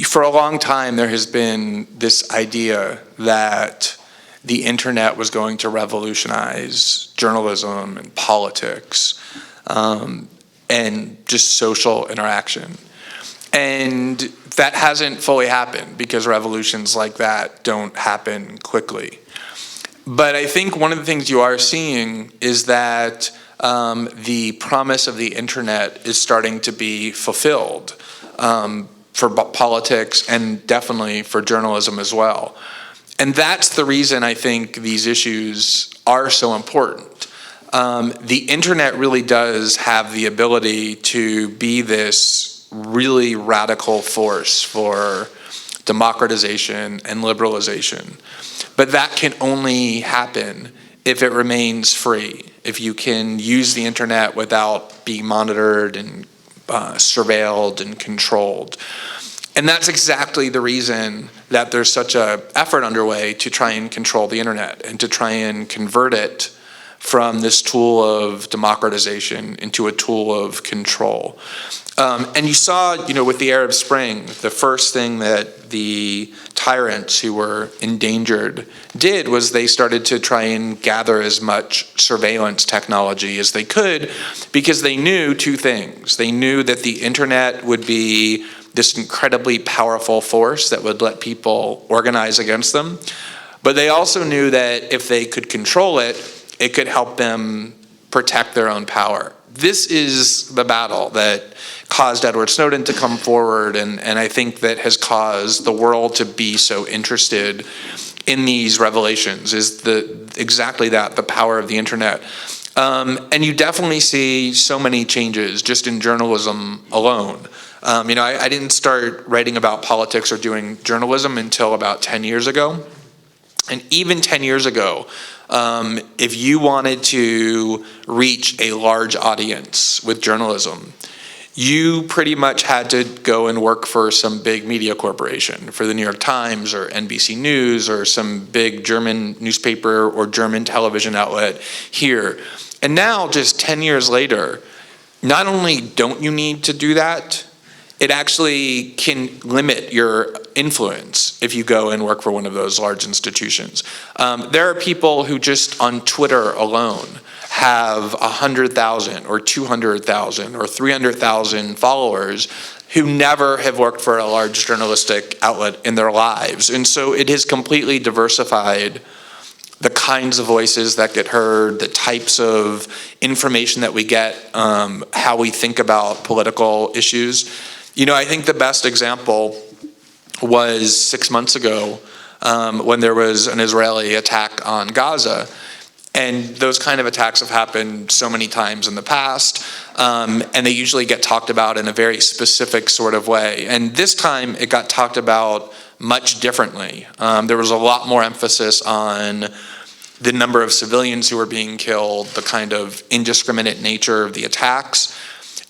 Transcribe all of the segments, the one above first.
For a long time, there has been this idea that the internet was going to revolutionize journalism and politics, and just social interaction. And that hasn't fully happened because revolutions like that don't happen quickly. But I think one of the things you are seeing is that the promise of the internet is starting to be fulfilled for politics and definitely for journalism as well. And that's the reason I think these issues are so important. The internet really does have the ability to be this really radical force for democratization and liberalization. But that can only happen if it remains free, if you can use the internet without being monitored and surveilled and controlled. And that's exactly the reason that there's such an effort underway to try and control the internet and to try and convert it from this tool of democratization into a tool of control. And you saw, with the Arab Spring, the first thing that the tyrants who were endangered did was they started to try and gather as much surveillance technology as they could, because they knew two things. They knew that the internet would be this incredibly powerful force that would let people organize against them. But they also knew that if they could control it, it could help them protect their own power. This is the battle that caused Edward Snowden to come forward, and I think that has caused the world to be so interested in these revelations, is exactly that, the power of the internet. And you definitely see so many changes just in journalism alone. I didn't start writing about politics or doing journalism until about 10 years ago. And even 10 years ago, if you wanted to reach a large audience with journalism, you pretty much had to go and work for some big media corporation, for the New York Times or NBC News or some big German newspaper or German television outlet here. And now, just 10 years later, not only don't you need to do that, it actually can limit your influence if you go and work for one of those large institutions. There are people who just on Twitter alone have 100,000 or 200,000 or 300,000 followers who never have worked for a large journalistic outlet in their lives. And so it has completely diversified the kinds of voices that get heard, the types of information that we get, how we think about political issues. I think the best example was 6 months ago when there was an Israeli attack on Gaza. And those kind of attacks have happened so many times in the past, and they usually get talked about in a very specific sort of way. And this time it got talked about much differently. There was a lot more emphasis on the number of civilians who were being killed, the kind of indiscriminate nature of the attacks.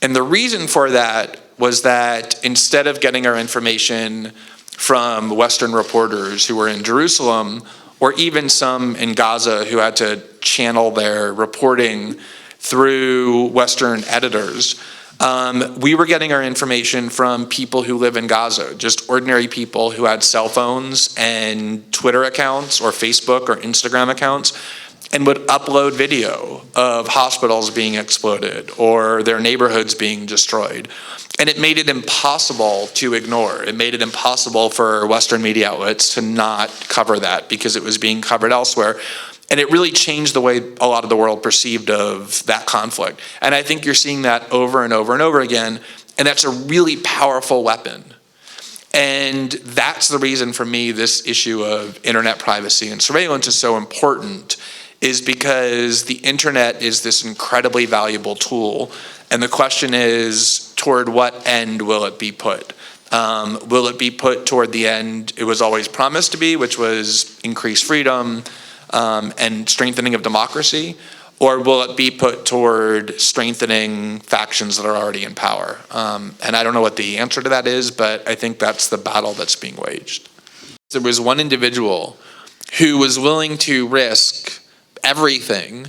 And the reason for that was that instead of getting our information from Western reporters who were in Jerusalem, or even some in Gaza who had to channel their reporting through Western editors, we were getting our information from people who live in Gaza, just ordinary people who had cell phones and Twitter accounts or Facebook or Instagram accounts, and would upload video of hospitals being exploded or their neighborhoods being destroyed. And it made it impossible to ignore. It made it impossible for Western media outlets to not cover that because it was being covered elsewhere. And it really changed the way a lot of the world perceived of that conflict. And I think you're seeing that over and over and over again. And that's a really powerful weapon. And that's the reason for me this issue of internet privacy and surveillance is so important, is because the internet is this incredibly valuable tool. And the question is, toward what end will it be put? Will it be put toward the end it was always promised to be, which was increased freedom and strengthening of democracy? Or will it be put toward strengthening factions that are already in power? And I don't know what the answer to that is, but I think that's the battle that's being waged. There was one individual who was willing to risk everything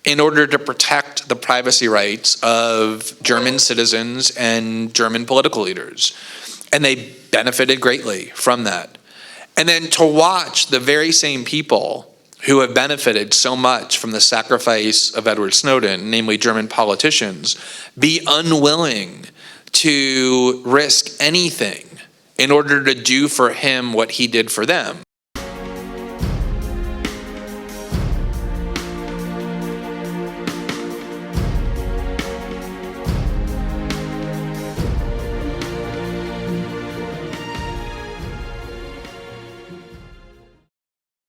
in order to protect the privacy rights of German citizens and German political leaders. And they benefited greatly from that. And then to watch the very same people who have benefited so much from the sacrifice of Edward Snowden, namely German politicians, be unwilling to risk anything in order to do for him what he did for them.